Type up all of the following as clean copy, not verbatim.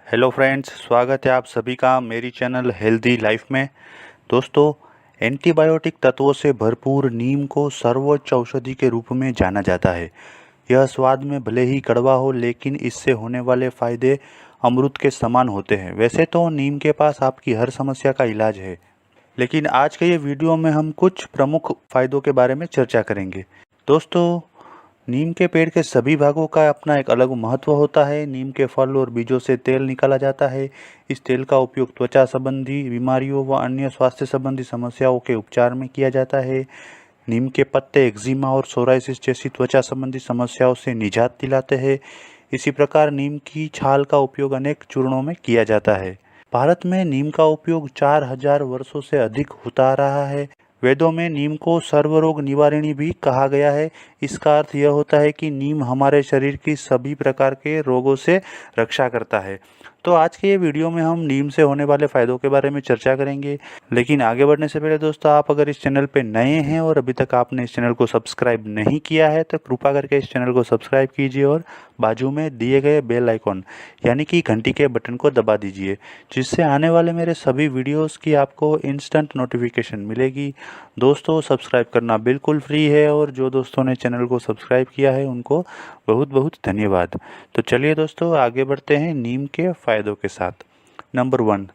Hello friends, स्वागत है आप सभी का मेरी चैनल हेल्दी लाइफ में। दोस्तों, एंटीबायोटिक तत्वों से भरपूर नीम को सर्वोच्च औषधि के रूप में जाना जाता है। यह स्वाद में भले ही कड़वा हो, लेकिन इससे होने वाले फायदे अमृत के समान होते हैं। वैसे तो नीम के पास आपकी हर समस्या का इलाज है, लेकिन आज के ये वीडियो में हम कुछ प्रमुख फायदों के बारे में चर्चा करेंगे। दोस्तों, नीम के पेड़ के सभी भागों का अपना एक अलग महत्व होता है। नीम के फल और बीजों से तेल निकाला जाता है। इस तेल का उपयोग त्वचा संबंधी बीमारियों व अन्य स्वास्थ्य संबंधी समस्याओं के उपचार में किया जाता है। नीम के पत्ते एक्जिमा और सोराइसिस जैसी त्वचा संबंधी समस्याओं से निजात दिलाते हैं। इसी प्रकार नीम की छाल का उपयोग अनेक चूर्णों में किया जाता है। भारत में नीम का उपयोग 4000 वर्षों से अधिक होता आ रहा है। वेदों में नीम को सर्वरोग निवारिणी भी कहा गया है। इसका अर्थ यह होता है कि नीम हमारे शरीर की सभी प्रकार के रोगों से रक्षा करता है। तो आज के ये वीडियो में हम नीम से होने वाले फ़ायदों के बारे में चर्चा करेंगे। लेकिन आगे बढ़ने से पहले दोस्तों, आप अगर इस चैनल पे नए हैं और अभी तक आपने इस चैनल को सब्सक्राइब नहीं किया है तो कृपा करके इस चैनल को सब्सक्राइब कीजिए और बाजू में दिए गए बेल आइकॉन यानी कि घंटी के बटन को दबा दीजिए, जिससे आने वाले मेरे सभी वीडियोस की आपको इंस्टेंट नोटिफिकेशन मिलेगी। दोस्तों, सब्सक्राइब करना बिल्कुल फ्री है और जो दोस्तों ने चैनल को सब्सक्राइब किया है उनको बहुत बहुत धन्यवाद। तो चलिए दोस्तों, आगे बढ़ते हैं नीम के फायदों के साथ। नंबर 1,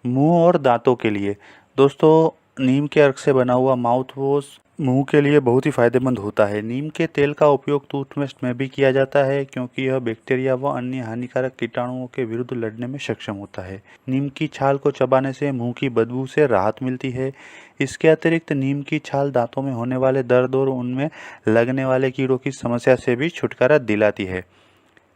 मुंह और दांतों के लिए। दोस्तों, नीम के अर्क से बना हुआ माउथ वॉश मुंह के लिए बहुत ही फायदेमंद होता है। नीम के तेल का उपयोग टूथपेस्ट में भी किया जाता है, क्योंकि यह बैक्टीरिया व अन्य हानिकारक कीटाणुओं के विरुद्ध लड़ने में सक्षम होता है। नीम की छाल को चबाने से मुंह की बदबू से राहत मिलती है। इसके अतिरिक्त नीम की छाल दांतों में होने वाले दर्द और उनमें लगने वाले कीड़ों की समस्या से भी छुटकारा दिलाती है।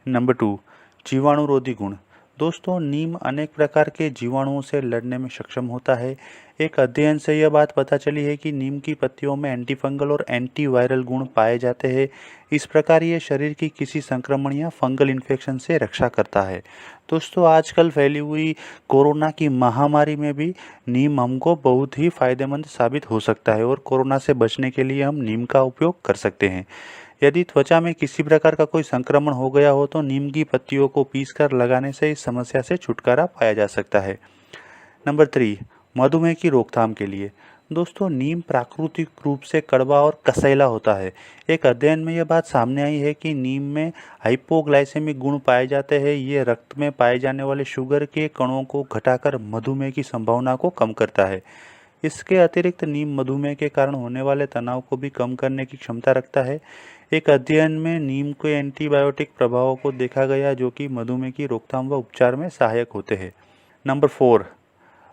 नंबर 2, जीवाणुरोधी गुण। दोस्तों, नीम अनेक प्रकार के जीवाणुओं से लड़ने में सक्षम होता है। एक अध्ययन से यह बात पता चली है कि नीम की पत्तियों में एंटीफंगल और एंटीवायरल गुण पाए जाते हैं। इस प्रकार ये शरीर की किसी संक्रमण या फंगल इन्फेक्शन से रक्षा करता है। दोस्तों, आजकल फैली हुई कोरोना की महामारी में भी नीम हमको बहुत ही फायदेमंद साबित हो सकता है और कोरोना से बचने के लिए हम नीम का उपयोग कर सकते हैं। यदि त्वचा में किसी प्रकार का कोई संक्रमण हो गया हो तो नीम की पत्तियों को पीसकर लगाने से इस समस्या से छुटकारा पाया जा सकता है। नंबर 3, मधुमेह की रोकथाम के लिए। दोस्तों, नीम प्राकृतिक रूप से कड़वा और कसैला होता है। एक अध्ययन में यह बात सामने आई है कि नीम में हाइपोग्लाइसेमिक गुण पाए जाते हैं। ये रक्त में पाए जाने वाले शुगर के कणों को घटाकर मधुमेह की संभावना को कम करता है। इसके अतिरिक्त नीम मधुमेह के कारण होने वाले तनाव को भी कम करने की क्षमता रखता है। एक अध्ययन में नीम के एंटीबायोटिक प्रभावों को देखा गया, जो कि मधुमेह की रोकथाम व उपचार में सहायक होते हैं। नंबर 4,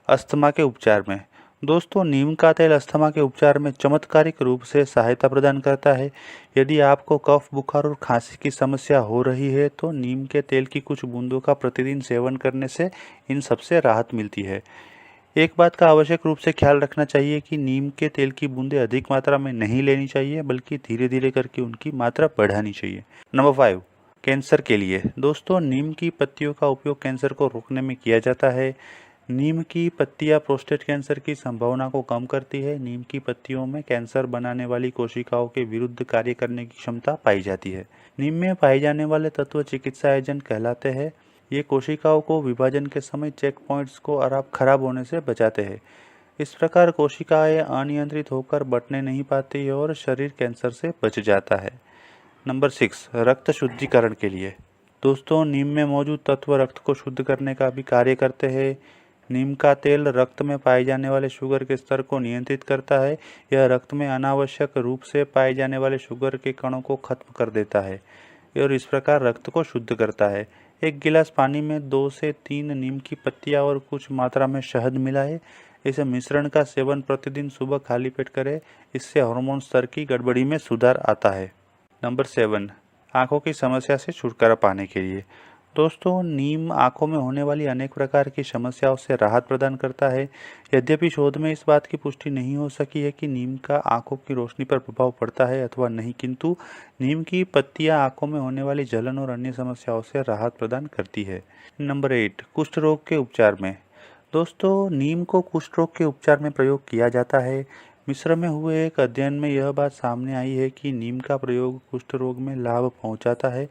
अस्थमा के उपचार में। दोस्तों, नीम का तेल अस्थमा के उपचार में चमत्कारिक रूप से सहायता प्रदान करता है। यदि आपको कफ, बुखार और खांसी की समस्या हो रही है तो नीम के तेल की कुछ बूंदों का प्रतिदिन सेवन करने से इन सबसे राहत मिलती है। एक बात का आवश्यक रूप से ख्याल रखना चाहिए कि नीम के तेल की बूंदें अधिक मात्रा में नहीं लेनी चाहिए, बल्कि धीरे धीरे करके उनकी मात्रा बढ़ानी चाहिए। नंबर 5, कैंसर के लिए। दोस्तों, नीम की पत्तियों का उपयोग कैंसर को रोकने में किया जाता है। नीम की पत्तियां प्रोस्टेट कैंसर की संभावना को कम करती है। नीम की पत्तियों में कैंसर बनाने वाली कोशिकाओं के विरुद्ध कार्य करने की क्षमता पाई जाती है। नीम में पाए जाने वाले तत्व चिकित्सा एजेंट कहलाते हैं। ये कोशिकाओं को विभाजन के समय चेक पॉइंट्स को खराब होने से बचाते हैं। इस प्रकार कोशिकाएं अनियंत्रित होकर बढ़ने नहीं पाती और शरीर कैंसर से बच जाता है। नंबर 6, रक्त शुद्धिकरण के लिए। दोस्तों, नीम में मौजूद तत्व रक्त को शुद्ध करने का भी कार्य करते हैं। नीम का तेल रक्त में पाए जाने वाले शुगर के स्तर को नियंत्रित करता है। यह रक्त में अनावश्यक रूप से पाए जाने वाले शुगर के कणों को खत्म कर देता है और इस प्रकार रक्त को शुद्ध करता है। एक गिलास पानी में 2 से 3 नीम की पत्तियां और कुछ मात्रा में शहद मिलाएं। इस मिश्रण का सेवन प्रतिदिन सुबह खाली पेट करें। इससे हार्मोन स्तर की गड़बड़ी में सुधार आता है। नंबर 7, आंखों की समस्या से छुटकारा पाने के लिए। दोस्तों, नीम आंखों में होने वाली अनेक प्रकार की समस्याओं से राहत प्रदान करता है। यद्यपि शोध में इस बात की पुष्टि नहीं हो सकी है कि नीम का आंखों की रोशनी पर प्रभाव पड़ता है अथवा नहीं, किंतु नीम की पत्तियां आंखों में होने वाली जलन और अन्य समस्याओं से राहत प्रदान करती है। नंबर 8, कुष्ठ रोग के उपचार में। दोस्तों, नीम को कुष्ठ रोग के उपचार में प्रयोग किया जाता है। मिस्र में हुए एक अध्ययन में यह बात सामने आई है कि नीम का प्रयोग कुष्ठ रोग में लाभ पहुंचाता है।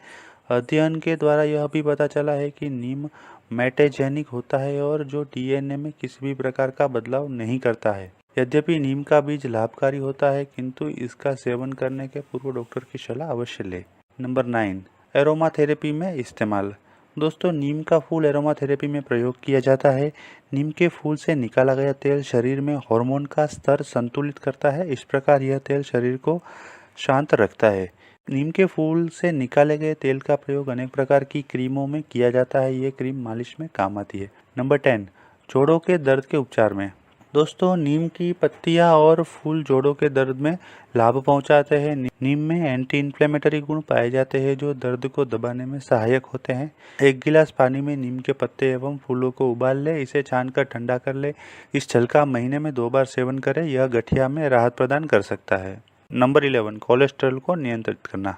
अध्ययन के द्वारा यह भी पता चला है कि नीम मेटाजेनिक होता है और जो डीएनए में किसी भी प्रकार का बदलाव नहीं करता है। यद्यपि नीम का बीज लाभकारी होता है, किंतु इसका सेवन करने के पूर्व डॉक्टर की सलाह अवश्य लें। नंबर 9, एरोमा थेरेपी में इस्तेमाल। दोस्तों, नीम का फूल एरोमा थेरेपी में प्रयोग किया जाता है। नीम के फूल से निकाला गया तेल शरीर में हार्मोन का स्तर संतुलित करता है। इस प्रकार यह तेल शरीर को शांत रखता है। नीम के फूल से निकाले गए तेल का प्रयोग अनेक प्रकार की क्रीमों में किया जाता है। ये क्रीम मालिश में काम आती है। नंबर 10, जोड़ों के दर्द के उपचार में। दोस्तों, नीम की पत्तियां और फूल जोड़ों के दर्द में लाभ पहुंचाते हैं। नीम में एंटी इन्फ्लेमेटरी गुण पाए जाते हैं जो दर्द को दबाने में सहायक होते हैं। 1 गिलास पानी में नीम के पत्ते एवं फूलों को उबाल ले, इसे छानकर ठंडा कर ले। इस जल का महीने में 2 बार सेवन करें। यह गठिया में राहत प्रदान कर सकता है। नंबर 11, कोलेस्ट्रॉल को नियंत्रित करना।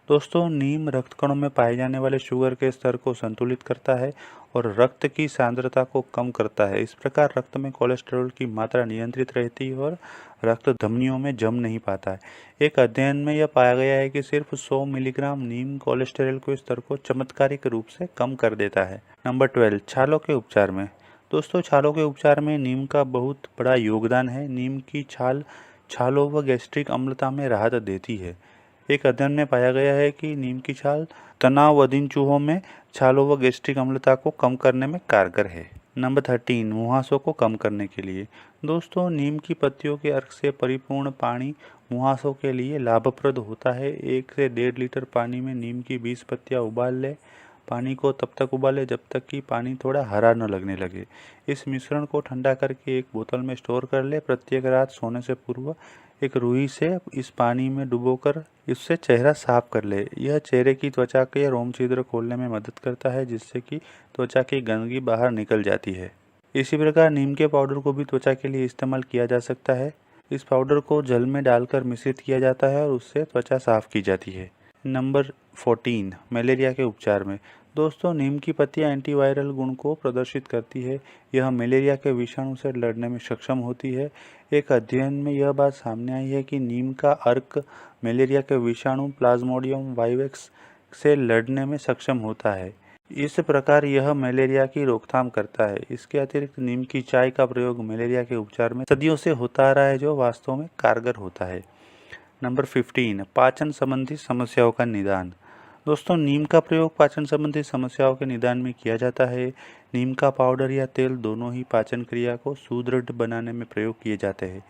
दोस्तों, नीम रक्त कणों में पाए जाने वाले शुगर के स्तर को संतुलित करता है और रक्त की सांद्रता को कम करता है। इस प्रकार रक्त में कोलेस्ट्रॉल की मात्रा नियंत्रित रहती है और रक्त धमनियों में जम नहीं पाता है। एक अध्ययन में यह पाया गया है कि सिर्फ 100 मिलीग्राम नीम कोलेस्ट्रॉल के स्तर को चमत्कारिक रूप से कम कर देता है। नंबर 12, छालों के उपचार में। दोस्तों, छालों के उपचार में नीम का बहुत बड़ा योगदान है। नीम की छालों व गैस्ट्रिक अम्लता में राहत देती है। एक अध्ययन में पाया गया है कि नीम की छाल तनावधीन चूहों में छालों व गैस्ट्रिक अम्लता को कम करने में कारगर है। नंबर 13, मुहासों को कम करने के लिए। दोस्तों, नीम की पत्तियों के अर्क से परिपूर्ण पानी मुहासों के लिए लाभप्रद होता है। 1 से 1.5 लीटर पानी में नीम की 20 पत्तियां उबाल ले। पानी को तब तक उबालें जब तक कि पानी थोड़ा हरा न लगने लगे। इस मिश्रण को ठंडा करके एक बोतल में स्टोर कर ले। प्रत्येक रात सोने से पूर्व एक रुई से इस पानी में डुबोकर इससे चेहरा साफ कर ले। यह चेहरे की त्वचा के रोम छिद्र खोलने में मदद करता है, जिससे कि त्वचा की गंदगी बाहर निकल जाती है। इसी प्रकार नीम के पाउडर को भी त्वचा के लिए इस्तेमाल किया जा सकता है। इस पाउडर को जल में डालकर मिश्रित किया जाता है और उससे त्वचा साफ की जाती है। नंबर 14, मलेरिया के उपचार में। दोस्तों, नीम की पत्तियां एंटीवायरल गुण को प्रदर्शित करती है। यह मलेरिया के विषाणु से लड़ने में सक्षम होती है। एक अध्ययन में यह बात सामने आई है कि नीम का अर्क मलेरिया के विषाणु प्लाज्मोडियम वाइवेक्स से लड़ने में सक्षम होता है। इस प्रकार यह मलेरिया की रोकथाम करता है। इसके अतिरिक्त नीम की चाय का प्रयोग मलेरिया के उपचार में सदियों से होता आ रहा है, जो वास्तव में कारगर होता है। नंबर 15, पाचन संबंधी समस्याओं का निदान। दोस्तों, नीम का प्रयोग पाचन संबंधी समस्याओं के निदान में किया जाता है। नीम का पाउडर या तेल दोनों ही पाचन क्रिया को सुदृढ़ बनाने में प्रयोग किए जाते हैं।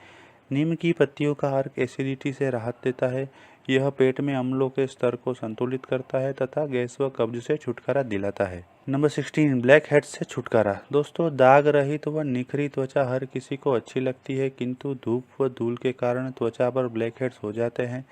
नीम की पत्तियों का अर्क एसिडिटी से राहत देता है। यह पेट में अम्लों के स्तर को संतुलित करता है तथा गैस व कब्ज से छुटकारा दिलाता है। नंबर 16, ब्लैक हेड्स से छुटकारा। दोस्तों, दाग रहित व निखरी त्वचा हर किसी को अच्छी लगती है, किंतु धूप व धूल के कारण त्वचा पर ब्लैक हेड्स हो जाते हैं।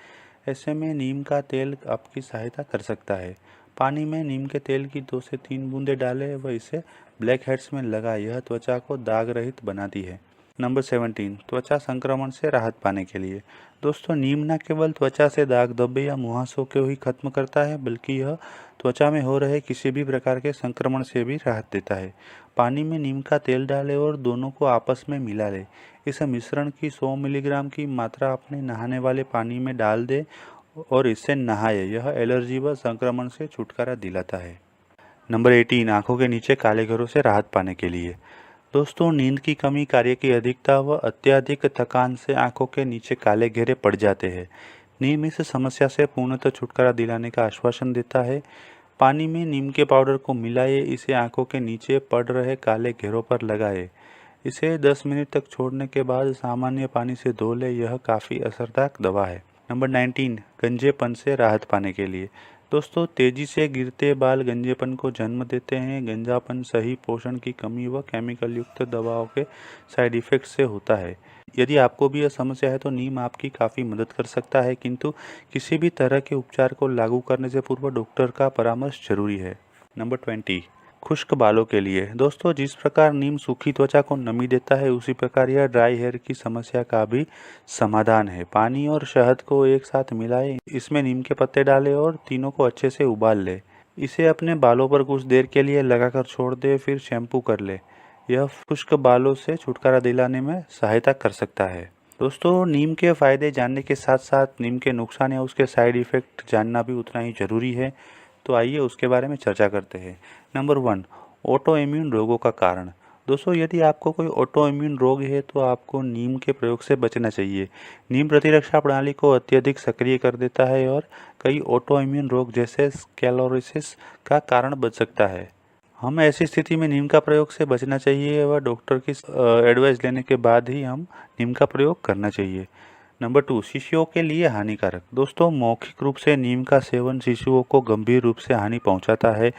ऐसे में नीम का तेल आपकी सहायता कर सकता है। पानी में नीम के तेल की 2 से 3 बूंदें डालें व इसे ब्लैक हेड्स में लगाएं। यह त्वचा को दाग रहित बनाती है। नंबर 17, त्वचा संक्रमण से राहत पाने के लिए। दोस्तों, नीम न केवल त्वचा से दाग धब्बे या मुहासों को ही खत्म करता है, बल्कि यह त्वचा में हो रहे किसी भी प्रकार के संक्रमण से भी राहत देता है। पानी में नीम का तेल डालें और दोनों को आपस में मिला लें। इस मिश्रण की 100 मिलीग्राम की मात्रा अपने नहाने वाले पानी में डाल दें और इससे नहाएं। यह एलर्जी व संक्रमण से छुटकारा दिलाता है। नंबर 18, आंखों के नीचे काले घेरों से राहत पाने के लिए। दोस्तों, नींद की कमी, कार्य की अधिकता व अत्यधिक थकान से आंखों के नीचे काले घेरे पड़ जाते हैं। नीम इस समस्या से पूर्णतः छुटकारा दिलाने का आश्वासन देता है। पानी में नीम के पाउडर को मिलाइए, इसे आंखों के नीचे पड़ रहे काले घेरों पर लगाएं। इसे 10 मिनट तक छोड़ने के बाद सामान्य पानी से धो लें। यह काफ़ी असरदार दवा है। नंबर 19, गंजेपन से राहत पाने के लिए। दोस्तों, तेजी से गिरते बाल गंजेपन को जन्म देते हैं। गंजापन सही पोषण की कमी व केमिकल युक्त दवाओं के साइड इफेक्ट से होता है। यदि आपको भी यह समस्या है तो नीम आपकी काफ़ी मदद कर सकता है, किंतु किसी भी तरह के उपचार को लागू करने से पूर्व डॉक्टर का परामर्श जरूरी है। नंबर 20, खुश्क बालों के लिए। दोस्तों, जिस प्रकार नीम सूखी त्वचा को नमी देता है, उसी प्रकार यह ड्राई हेयर की समस्या का भी समाधान है। पानी और शहद को एक साथ मिलाएं, इसमें नीम के पत्ते डालें और तीनों को अच्छे से उबाल लें। इसे अपने बालों पर कुछ देर के लिए लगाकर छोड़ दें, फिर शैम्पू कर लें। यह खुश्क बालों से छुटकारा दिलाने में सहायता कर सकता है। दोस्तों, नीम के फायदे जानने के साथ साथ नीम के नुकसान या उसके साइड इफेक्ट जानना भी उतना ही जरूरी है। तो आइए उसके बारे में चर्चा करते हैं। नंबर 1, ऑटो इम्यून रोगों का कारण। दोस्तों, यदि आपको कोई ऑटो इम्यून रोग है तो आपको नीम के प्रयोग से बचना चाहिए। नीम प्रतिरक्षा प्रणाली को अत्यधिक सक्रिय कर देता है और कई ऑटो इम्यून रोग जैसे स्क्लेरोसिस का कारण बन सकता है। हम ऐसी स्थिति में नीम का प्रयोग से बचना चाहिए व डॉक्टर की एडवाइस लेने के बाद ही हम नीम का प्रयोग करना चाहिए। नंबर 2, शिशुओं के लिए हानिकारक। दोस्तों, मौखिक रूप से नीम का सेवन शिशुओं को गंभीर रूप से हानि पहुंचाता है।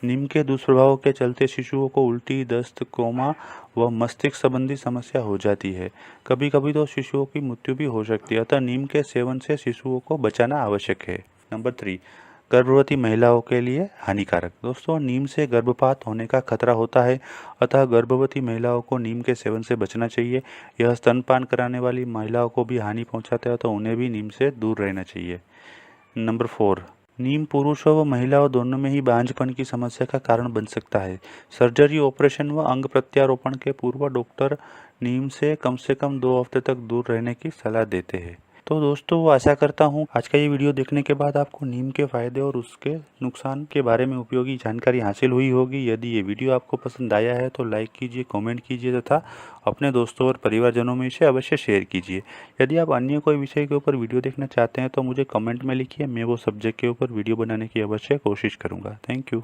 नीम के दुष्प्रभावों के चलते शिशुओं को उल्टी, दस्त, कोमा व मस्तिष्क संबंधी समस्या हो जाती है। कभी कभी तो शिशुओं की मृत्यु भी हो सकती है, अतः नीम के सेवन से शिशुओं को बचाना आवश्यक है। नंबर 3, गर्भवती महिलाओं के लिए हानिकारक। दोस्तों, नीम से गर्भपात होने का खतरा होता है, अतः गर्भवती महिलाओं को नीम के सेवन से बचना चाहिए। यह स्तनपान कराने वाली महिलाओं को भी हानि पहुंचाता है, तो उन्हें भी नीम से दूर रहना चाहिए। नंबर 4, नीम पुरुषों व महिलाओं दोनों में ही बांझपन की समस्या का कारण बन सकता है। सर्जरी, ऑपरेशन व अंग प्रत्यारोपण के पूर्व डॉक्टर नीम से कम 2 हफ्ते तक दूर रहने की सलाह देते हैं। तो दोस्तों, आशा करता हूँ आज का ये वीडियो देखने के बाद आपको नीम के फायदे और उसके नुकसान के बारे में उपयोगी जानकारी हासिल हुई होगी। यदि ये वीडियो आपको पसंद आया है तो लाइक कीजिए, कमेंट कीजिए तथा अपने दोस्तों और परिवारजनों में इसे अवश्य शेयर कीजिए। यदि आप अन्य कोई विषय के ऊपर वीडियो देखना चाहते हैं तो मुझे कमेंट में लिखिए, मैं वो सब्जेक्ट के ऊपर वीडियो बनाने की अवश्य कोशिश करूँगा। Thank you.